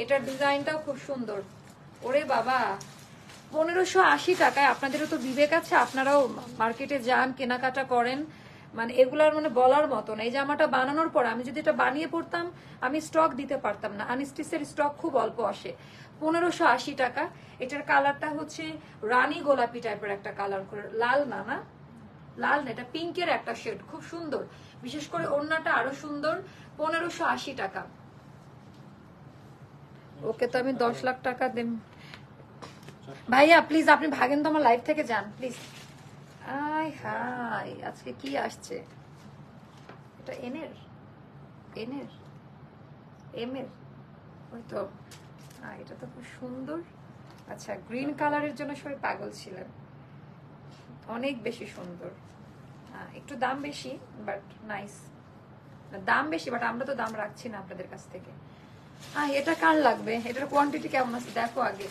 এটার ডিজাইনটাও খুব সুন্দর। ওরে বাবা 1580 টাকায়, আপনাদেরও তো বিবেক আছে, আপনারাও মার্কেটে যান কেনাকাটা করেন, মানে এগুলার মানে বলার মতো না। এই জামাটা বানানোর পর আমি যদি এটা বানিয়ে পড়তাম আমি স্টক দিতে পারতাম না, আনস্টিচের স্টক খুব অল্প আসে। 1580 টাকা। এটার কালারটা হচ্ছে রানী গোলাপি টাইপের একটা কালার করে, লাল না, না লাল না, এটা পিঙ্কের একটা শেড, খুব সুন্দর, বিশেষ করে ওড়নাটা আরো সুন্দর। 1580 টাকা। ওকে তো আমি 10 লাখ টাকা দেব ভাইয়া, প্লিজ আপনি ভাগেন তো, আমার লাইফ থেকে যান প্লিজ। আই হাই আজকে কি আসছে, এটা এনের এমের, ওই তো, এটা তো খুব সুন্দর। আচ্ছা গ্রিন কালারের জন্য সবাই পাগল ছিলেন, অনেক বেশি সুন্দর, একটু দাম বেশি বাট নাইস, দাম বেশি বাট আমরা তো দাম রাখছি না আপনাদের কাছ থেকে। এটা কার লাগবে, এটার কোয়ান্টিটি কেমন আছে দেখো আগে,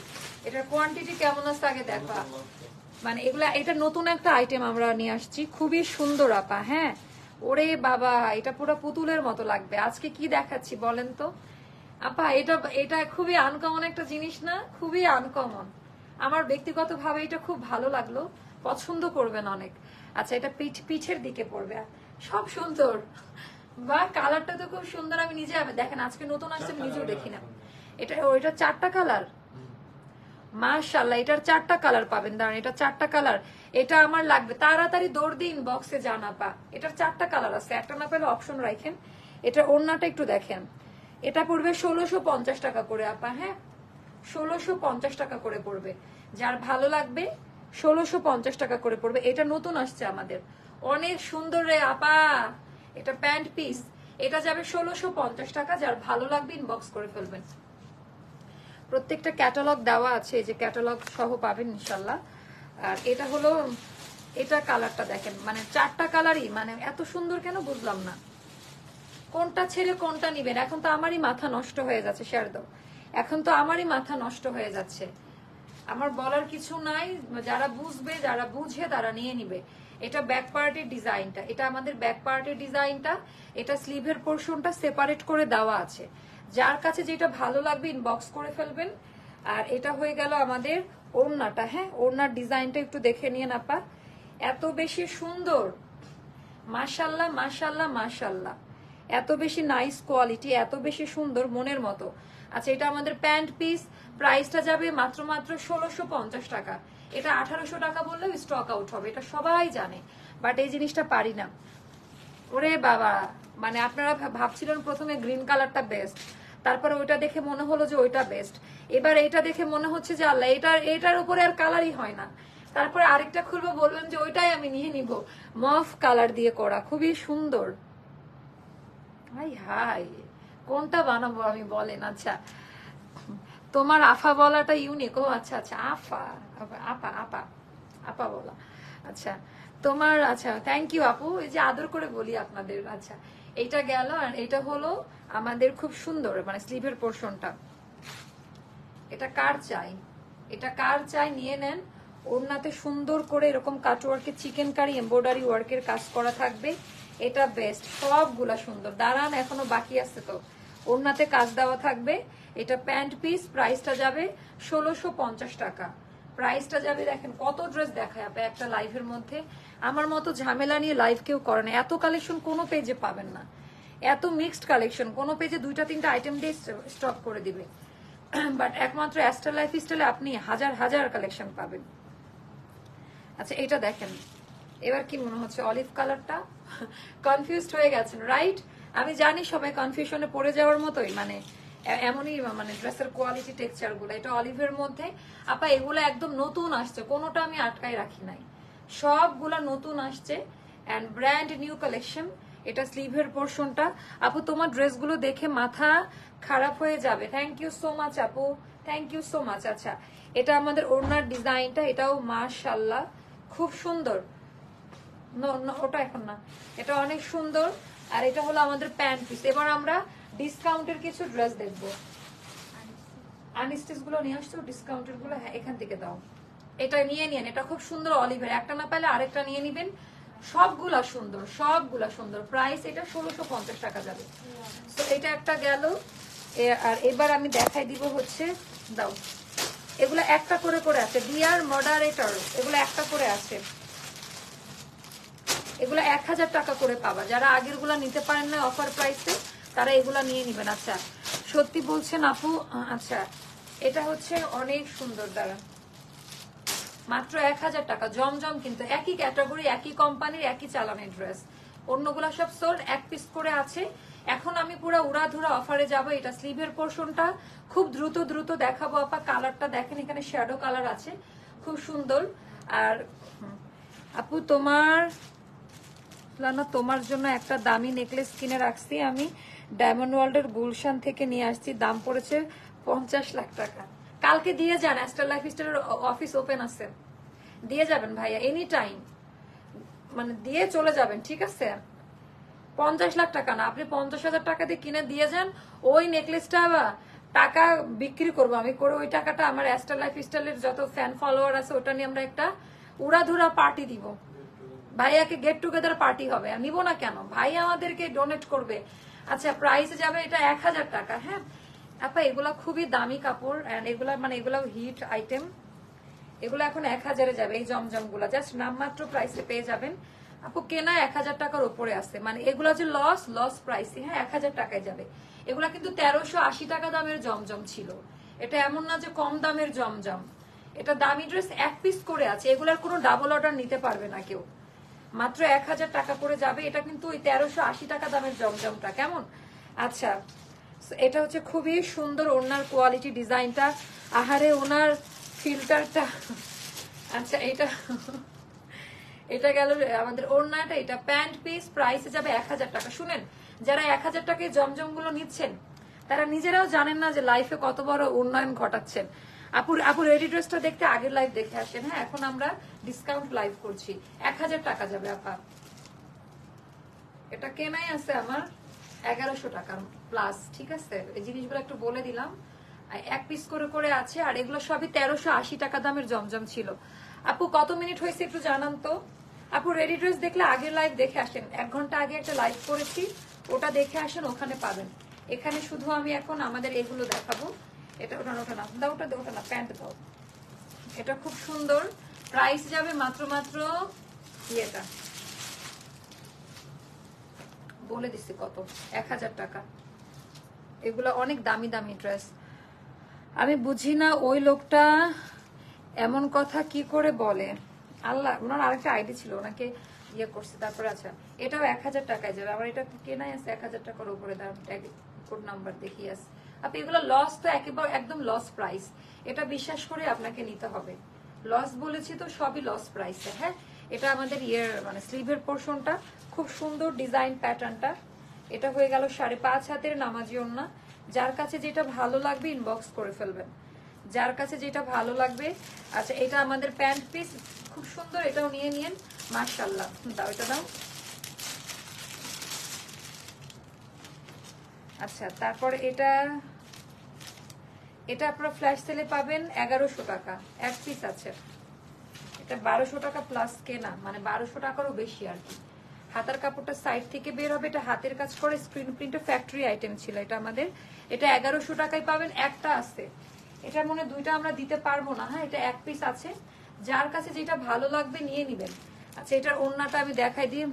এটার কোয়ান্টিটি কেমন আছে আগে দেখো, মানে এগুলা, এটা নতুন একটা আইটেম আমরা নিয়ে আসছি, খুবই সুন্দর আপা। হ্যাঁ ওরে বাবা, এটা পুরো পুতুলের মতো লাগবে। আজকে কি দেখাচ্ছি বলেন তো আপা, এটা খুবই আনকমন একটা জিনিস না, খুবই আনকমন, আমার ব্যক্তিগতভাবে এটা খুব ভালো লাগলো, পছন্দ করবেন অনেক। আচ্ছা এটা পিঠের দিকে পড়বে, সব সুন্দর, বা কালারটা তো খুব সুন্দর। আমি নিজে দেখেন আজকে নতুন আসছে, আমি নিজেও দেখি না। এটা 4টা কালার, মাশাআল্লাহ, এটার 4টা কালার পাবেন। দাঁড়ান, এটা 4টা কালার, এটা আমার লাগবে, তাড়াতাড়ি দৌড় দিন বক্সে জানাপা। এটার 4টা কালার আছে, একটা না পেলে অপশন রাখেন। এটা ওড়নাটা একটু দেখেন, এটা পড়বে 1650 টাকা করে আপা। হ্যাঁ 1650 টাকা করে পড়বে, যার ভালো লাগবে 1650 টাকা করে পড়বে। এটা নতুন আসছে আমাদের, অনেক সুন্দর রে আপা, এটা প্যান্ট পিস, এটা যাবে 1650 টাকা, যার ভালো লাগবে ইনবক্স করে ফেলবেন। প্রত্যেকটা ক্যাটালগ দেওয়া আছে, এই যে ক্যাটালগ সহ পাবেন ইনশাল্লাহ। আর এটা হলো, এটা কালারটা দেখেন, মানে 4টা কালারই, মানে এত সুন্দর কেন বুঝলাম না, কোনটা ছেড়ে কোনটা নিবেন। এখন তো আমারই মাথা নষ্ট হয়ে যাচ্ছে, শেয়ার দাও, এখন তো আমারই মাথা নষ্ট হয়ে যাচ্ছে, আমার বলার কিছু নাই, যারা বুঝবে যারা বুঝে তারা নিয়ে নিবে। এটা ব্যাক পার্টের ডিজাইনটা, এটা আমাদের ব্যাক পার্টের ডিজাইনটা, এটা স্লিভের পোর্শনটা সেপারেট করে দেওয়া আছে, যার কাছে যেটা ভালো লাগবে ইনবক্স করে ফেলবেন। আর এটা হয়ে গেল আমাদের ওড়নাটা। হ্যাঁ ওড়নার ডিজাইনটা একটু দেখে নিয়ে আপা, এত বেশি সুন্দর, মাশাল্লাহ মাশাল্লাহ মাশাল্লাহ, এত বেশি নাইস কোয়ালিটি, এত বেশি সুন্দর, মনের মতো। আচ্ছা এটা আমাদের প্যান্ট পিস, প্রাইসটা যাবে মাত্র 1650 টাকা। এটা 1800 টাকা বললেও স্টক আউট হবে, এটা সবাই জানে, বাট এই জিনিসটা পারি না। ওরে বাবা, মানে আপনারা ভাবছিলেন প্রথমে গ্রিন কালারটা বেস্ট, তারপরে ওইটা দেখে মনে হলো যে ওইটা বেস্ট, এবার এটা দেখে মনে হচ্ছে যে আল্লাহ, এটার উপরে আর কালারই হয় না, তারপরে আরেকটা খুলবো বলবেন যে ওইটাই আমি নিয়ে নিব, মফ কালার দিয়ে করা, খুবই সুন্দর। হাই হাই, কোনটা বানাবো আমি বলেন। আচ্ছা তোমার আফা বলাটা ইউনিক, ও আচ্ছা আচ্ছা, আফা আপা আপা আপা বলা, আচ্ছা তোমার, আচ্ছা থ্যাংক ইউ আপু, এই যে আদর করে বলি আপনাদের। আচ্ছা এইটা গেল, আর এটা হলো আমাদের খুব সুন্দর, মানে স্লিভের পোর্শনটা, এটা কার চাই, এটা কার চাই নিয়ে নেন। ওড়নাতে সুন্দর করে এরকম কাটওয়ার্কের চিকেন কারি এমব্রয়ডারি ওয়ার্কের কাজ করা থাকবে, এটা বেস্ট, সবগুলা সুন্দর। দাঁড়ান এখনো বাকি আছে তো, ওড়নাতে কাজ দেওয়া থাকবে, এটা প্যান্ট পিস, প্রাইসটা যাবে 1650 টাকা। প্রাইসটা যাবে, দেখেন কত ড্রেস দেখায় আপনি একটা লাইভের মধ্যে। আমার মতো ঝামেলা নিয়ে লাইভ কেউ করে না। এত কালেকশন কোনো পেজে পাবেন না, এত মিক্সড কালেকশন কোনো পেজে 2টা 3টা আইটেম দিয়ে স্টক করে দিবে, বাট একমাত্র অ্যাস্টার লাইফ স্টাইলে আপনি হাজার হাজার কালেকশন পাবেন। আচ্ছা এটা দেখেন, এবার কি মনে হচ্ছে অলিভ কালারটা? কনফিউজড হয়ে গেছেন, রাইট? আমি জানি সবাই কনফিউশনে পড়ে যাওয়ার মতোই, মানে এমনই মানে ড্রেসের কোয়ালিটি টেক্সচার গুলো। এটা অলিভের মধ্যে আপা, এগুলো একদম নতুন আসছে, কোনোটা আমি আটকায় রাখি নাই, সবগুলা নতুন আসছে এন্ড ব্র্যান্ড নিউ কালেকশন। এটা স্লিভের পোর্শনটা। আপু তোমার ড্রেসগুলো দেখে মাথা খারাপ হয়ে যাবে। থ্যাংক ইউ সো মাচ আপু, থ্যাংক ইউ সো মাচ। আচ্ছা এটা আমাদের ওড়নার ডিজাইনটা, এটাও মাশাআল্লাহ খুব সুন্দর। ওটা এখন না, এটা অনেক সুন্দর। আর এটা হলো আমাদের প্যান্ট পিস। এবার আমরা ডিসকাউন্টের কিছু ড্রেস দেখবো। আনস্টিচ গুলো নিয়ে আসছো, ডিসকাউন্টের গুলো হ্যাঁ এখান থেকে দাও। এটা নিয়ে নিন, এটা খুব সুন্দর অলিভের, একটা না পাইলে আরেকটা নিয়ে নিবেন। সবগুলা সুন্দর, সবগুলা সুন্দর। প্রাইস এটা 1650 টাকা যাবে। তো এটা একটা গেল। আর এবার আমি দেখাই দিব হচ্ছে, দাও, এগুলো একটা করে করে আছে, ডিয়ার মডারেটর, এগুলো একটা করে আছে। এগুলো 1000 টাকা করে পাবা। যারা আগের গুলা নিতে পারেন না অফার প্রাইসে, তারা এগুলা নিয়ে নিবেন। আচ্ছা সত্যি বলছেন আপু? আচ্ছা এটা হচ্ছে অনেক সুন্দর, দাঁড়া, মাত্র 1000 টাকা। জমজম, কিন্তু একই ক্যাটাগরি, একই কোম্পানির, একই চালানের ড্রেস। অন্যগুলা সব সোল্ড, এক পিস করে আছে। এখন আমি পুরো উড়াধুরা অফারে যাব। এটা স্লিভের পোর্শনটা খুব দ্রুত দ্রুত দেখাবো আপা। কালারটা দেখেন, এখানে শ্যাডো কালার আছে, খুব সুন্দর। আর আপু তোমার জন্য একটা দামি নেকলেস কিনে রাখছি আমি, ডায়মন্ড ওয়ার্ল্ডের গুলশান থেকে নিয়ে আসছি, দাম পড়েছে 50 লাখ টাকা। কালকে দিয়ে যান, অ্যাস্টার লাইফ স্টাইলের অফিস ওপেন আছে, দিয়ে যাবেন ভাইয়া, এনি টাইম, মানে দিয়ে চলে যাবেন, ঠিক আছে? 50 লাখ টাকা না, আপনি 50,000 টাকা দিয়ে কিনে দিয়ে যান। ওই নেকলেসটা টাকা বিক্রি করবো আমি, করে ওই টাকাটা আমার অ্যাস্টার লাইফ স্টাইলের যত ফ্যান ফলোয়ার আছে ওটা নিয়ে আমরা একটা উড়াধুরা পার্টি দিব। ভাইয়াকে গেট টুগেদার পার্টি হবে, আর নিবো না কেন? ভাই আমাদেরকে ডোনেট করবে। আচ্ছা প্রাইসে যাবে এটা 1000 টাকা। হ্যাঁ আপা এগুলা খুবই দামি কাপড়, এগুলা মানে এগুলা হিট আইটেম। এগুলো এখন 1000-এ যাবে। এই জমজম গুলা জাস্ট নামমাত্র প্রাইসে পেয়ে যাবেন আপু। কেনা 1000 টাকার উপরে আছে, মানে এগুলা যে লস প্রাইসে। হ্যাঁ 1000 টাকায় যাবে। এগুলা কিন্তু 1380 টাকা দামের জমজম ছিল। এটা এমন না যে কম দামের জমজম, এটা দামি ড্রেস, এক পিস করে আছে। এগুলার কোনো ডাবল অর্ডার নিতে পারবে না কেউ। মাত্র 1000 টাকা করে যাবে। এটা কিন্তু ওই 1380 টাকা দামের জমজমটা, কেমন? আচ্ছা এটা হচ্ছে খুবই সুন্দর ওনার কোয়ালিটি, ডিজাইনটা, আহারে ওনার ফিল্টারটা। আচ্ছা এটা গেল আমাদের ওড়নাটা। এটা প্যান্ট পিস, প্রাইসে যাবে 1000 টাকা। শুনেন, যারা 1000 টাকায় জমজম গুলো নিচ্ছেন তারা নিজেরাও জানেন না যে লাইফে কত বড় উন্নয়ন ঘটাচ্ছেন। আপু রেডি ড্রেসটা দেখতে আগের লাইভ দেখে আসেন। হ্যাঁ এখন আমরা ডিসকাউন্ট লাইভ করছি, 1000 টাকা যাবে আপা। এটা কেনাই আছে আমার 1100 টাকার প্লাস, ঠিক আছে? এই জিনিসগুলো একটু বলে দিলাম। এক পিস করে করে আছে, আর এগুলো সবই 1380 টাকা দামের জমজম ছিল। আপু কত মিনিট হয়েছে একটু জানান তো। আপু রেডি ড্রেস দেখলে আগের লাইভ দেখে আসেন, 1 ঘন্টা আগে একটা লাইভ করেছি, ওটা দেখে আসেন, ওখানে পাবেন। এখানে শুধু আমি এখন আমাদের এগুলো দেখাবো। এটা ওটা না দাও, ওটা না, প্যান্ট দাও। এটা খুব সুন্দর। প্রাইস যাবে মাত্র এটা বলে দিচ্ছি কত, 1000 টাকা। এগুলো অনেক দামি দামি ড্রেস। আমি বুঝি না ওই লোকটা এমন কথা কি করে বলে। আল্লাহ, ওনার আরেকটা আইডি ছিল, ওনাকে ইয়ে করছে। তারপরে আচ্ছা এটাও 1000 টাকায় যাবে। আমার এটা কেনাই আছে 1000 টাকার উপরে, দাম কোড নাম্বার দেখিয়ে আছে। আপনি এগুলো লস তো একেবারে একদম লস প্রাইস, এটা বিশ্বাস করে আপনাকে নিতে হবে। লস বলেছি তো, সবই লস প্রাইসে। হ্যাঁ এটা আমাদের মানে স্লিভের পোর্শনটা খুব সুন্দর, ডিজাইন প্যাটার্নটা। এটা হয়ে গেল 5.5 হাতের নামাজি ওড়না। যার কাছে যেটা ভালো লাগবে ইনবক্স করে ফেলবেন, যার কাছে যেটা ভালো লাগবে। আচ্ছা এটা আমাদের প্যান্ট পিস, খুব সুন্দর, এটাও নিয়ে নিন। মাশাআল্লাহ, দাও এটা দাও। আচ্ছা তারপর এটা আপনারা ফ্ল্যাশ সেলে পাবেন 1100 টাকা, এক পিস আছে। এটা 1200 টাকা প্লাস কেনা, মানে 1200 টাকারও বেশি আর কি। হাতার কাপড়টা সাইড থেকে বের হবে, এটা হাতের কাজ করে স্ক্রিন প্রিন্টের ফ্যাক্টরি আইটেম ছিল এটা আমাদের। এটা 1100 টাকায় পাবেন, একটা আছে, এটা মনে দুইটা আমরা দিতে পারবো না। হ্যাঁ, এটা এক পিস আছে, যার কাছে যেটা ভালো লাগবে নিয়ে নিবেন। আচ্ছা, এটার ওড়নাটা আমি দেখাই দিই।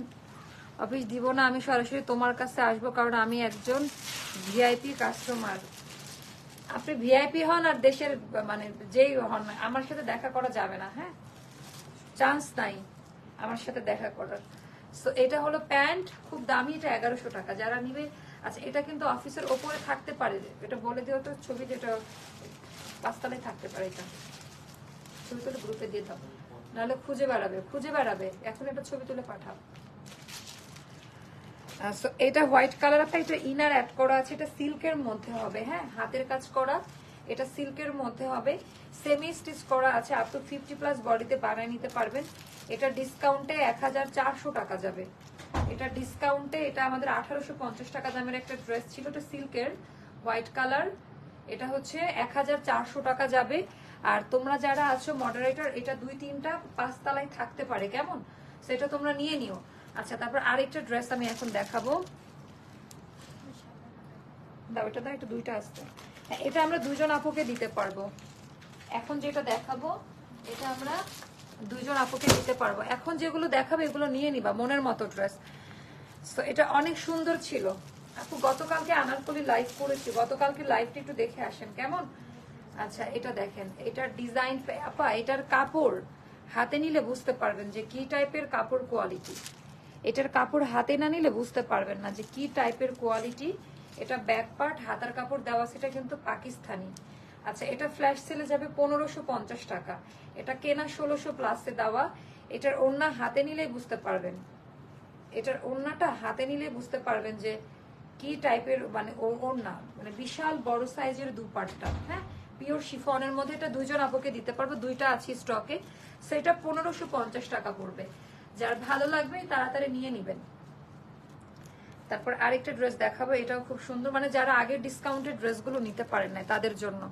অফিস দিব না, আমি সরাসরি তোমার কাছে আসবো, কারণ আমি একজন ভিআইপি কাস্টমার। আপনি ভিআইপি হন আর দেশের মানে যেই হন, আমার সাথে দেখা করা যাবে না। হ্যাঁ, চান্স নাই আমার সাথে দেখা করার। সো এটা হলো প্যান্ট, খুব দামি, এটা 1100 টাকা যারা নিবে। আচ্ছা, এটা কিন্তু অফিসের ওপরে থাকতে পারে, এটা বলে দিও তো, ছবি যেটা 5 তলায় থাকতে পারে, এটা ছবি তুলে গ্রুপে দিয়ে দাও, নাহলে খুঁজে বেড়াবে। এখন একটা ছবি তুলে পাঠাও। এটা হোয়াইট কালার আছে, এটা ইনার অ্যাড করা আছে, এটা সিল্কের মধ্যে হবে। হ্যাঁ, হাতের কাজ করা, এটা সিল্কের মধ্যে হবে, সেমি স্টিচ করা আছে। আপ টু 50+ বডিতে বানিয়ে নিতে পারবেন। এটা ডিসকাউন্টে 1400 টাকা যাবে। এটা ডিসকাউন্টে, এটা আমাদের 1850 টাকা দামের একটা ড্রেস ছিল, এটা সিল্কের হোয়াইট কালার, এটা হচ্ছে 1400 টাকা যাবে। আর তোমরা যারা আছো মডারেটর, এটা 2-3টা 5 তলায় থাকতে পারে, কেমন, সেটা তোমরা নিয়ে নিও। আচ্ছা, তারপর আরেকটা ড্রেস আমি এখন দেখাবো, দাও এটা, দাও, এটা দুইটা আসছে। এটা আমরা দুইজন আপুকে দিতে পারবো। এখন যেটা দেখাবো এটা আমরা দুইজন আপুকে দিতে পারবো। এখন যেগুলো দেখাবো এগুলো নিয়ে নিবা, মনের মতো ড্রেস। সো এটা অনেক সুন্দর ছিল আপু, গতকালকে আনারকলি লাইভ করেছি, গতকালকে লাইভটা একটু দেখে আসেন কেমন। আচ্ছা, এটা দেখেন, এটার ডিজাইন আপা, এটার কাপড় হাতে নিলে বুঝতে পারবেন যে কি টাইপের কাপড় কোয়ালিটি। এটার কাপড় হাতে না নিলে বুঝতে পারবেন না যে কি টাইপের কোয়ালিটি। এটা ব্যাক পার্ট, হাতার কাপড় দেওয়া, সেটা কিন্তু পাকিস্তানি। আচ্ছা, এটা ফ্ল্যাশ সেলে যাবে 1550 টাকা, এটা কেনা 1600+ দেওয়া। এটার ওড়না হাতে নিলেই বুঝতে পারবেন, এটার ওড়নাটা হাতে নিলেই বুঝতে পারবেন যে কি টাইপের, মানে ওড়না, মানে বিশাল বড় সাইজের দুপাট্টা। হ্যাঁ, পিওর শিফনের মধ্যে, এটা দুইজন আপুকে দিতে পারবো, দুইটা আছে স্টকে। সেটা 1550 টাকা পড়বে। যার ভালো লাগবে তাড়াতাড়ি নিয়ে নিবেন। তারপর আরেকটা ড্রেস দেখাবো, এটাও খুব সুন্দর, মানে যারা আগের ডিসকাউন্টের ড্রেসগুলো নিতে পারেন না তাদের জন্য।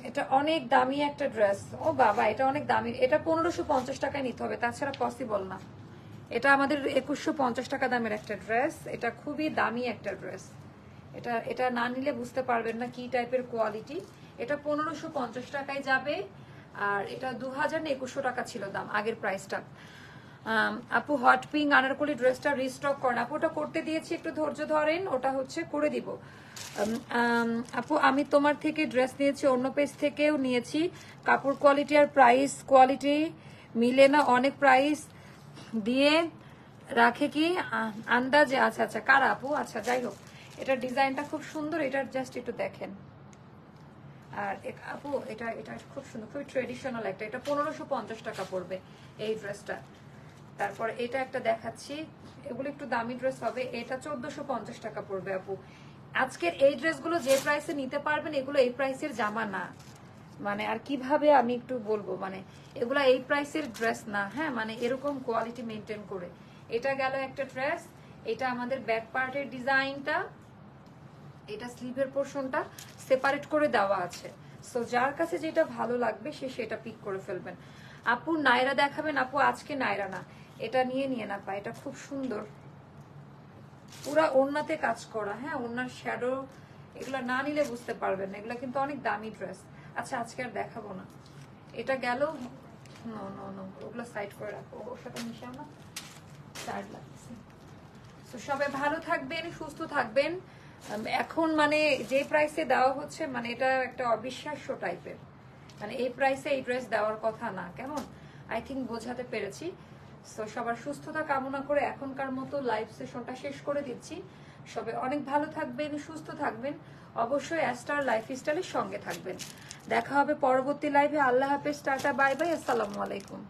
এটা অনেক দামি একটা ড্রেস, ও বাবা, এটা অনেক দামি, এটা 1550 টাকায় নিতে হবে, তাছাড়া পসিবল না। এটা আমাদের 2150 টাকা দামের একটা ড্রেস, এটা খুবই দামি একটা ড্রেস। এটা না নিলে বুঝতে পারবেন না কি টাইপের কোয়ালিটি। এটা 1550 টাকায় যাবে, আর এটা 2000 না 2100 টাকা ছিল দাম, আগের প্রাইসটা। আপু হট পিঙ্ক আনারকলি ড্রেসটা রিস্টক করেন আপু, ওটা করতে দিয়েছি, একটু ধৈর্য ধরেন, ওটা হচ্ছে করে দিব। আপু আমি তোমার থেকে ড্রেস নিয়েছি, অন্য পেজ থেকেও নিয়েছি, কাপড় কোয়ালিটি আর প্রাইস কোয়ালিটি মিলে না, অনেক প্রাইস দিয়ে রাখে কি আন্দাজে। আচ্ছা আচ্ছা, কারা আপু? আচ্ছা, যাই হোক, এটার ডিজাইনটা খুব সুন্দর, এটার জাস্ট একটু দেখেন। আর আপু এটা এটা খুব সুন্দর, খুবই ট্রেডিশনাল একটা, এটা 1550 টাকা পড়বে এই ড্রেসটা। তারপর এটা একটা দেখাচ্ছি, এগুলো একটু দামি ড্রেস হবে, এটা 1450 টাকা পড়বে আপু। আজকের এই ড্রেসগুলো যে প্রাইসে নিতে পারবেন, এগুলো এই প্রাইসের জামা না, মানে আর কিভাবে আমি একটু বলবো, মানে এগুলা এই প্রাইসের ড্রেস না। হ্যাঁ, মানে এরকম কোয়ালিটি মেনটেন করে। এটা গেল একটা ড্রেস, এটা আমাদের ব্যাক পার্টের ডিজাইনটা, এটা স্লিভের পোর্শনটা সেপারেট করে দেওয়া আছে। সো যার কাছে যেটা ভালো লাগবে সে সেটা পিক করে ফেলবেন। আপু নায়রা দেখাবেন? আপু আজকে নায়রা না, এটা নিয়ে না পা, এটা খুব সুন্দর, পুরা ওড়নাতে কাজ করা। হ্যাঁ, ওড়নার শ্যাডো, এগুলা না নিলে বুঝতে পারবেন না, এগুলা কিন্তু অনেক দামি ড্রেস। আচ্ছা, আজকে আর দেখাবো না। এটা গেল, নো নো নো, ওগুলো সাইড করে রাখো, ওর সাথে মিশাও না, টায়ার্ড লাগছে। তো সবাই ভালো থাকবেন, সুস্থ থাকবেন। এখন মানে যে প্রাইসে দেওয়া হচ্ছে, মানে এটা একটা অবিশ্বাস্য টাইপের, মানে এই প্রাইসে এই ড্রেস দেওয়ার কথা না, কেমন, আই থিঙ্ক বোঝাতে পেরেছি। সো সবার সুস্থতা কামনা করে এখনকার মতো লাইভ সেশনটা শেষ করে দিচ্ছি। সবাই অনেক ভালো থাকবেন, সুস্থ থাকবেন, অবশ্যই অ্যাস্টার লাইফস্টাইলের সঙ্গে থাকবেন। দেখা হবে পরবর্তী লাইভে। আল্লাহ হাফেজ, টাটা, বাই বাই, আসসালামু আলাইকুম।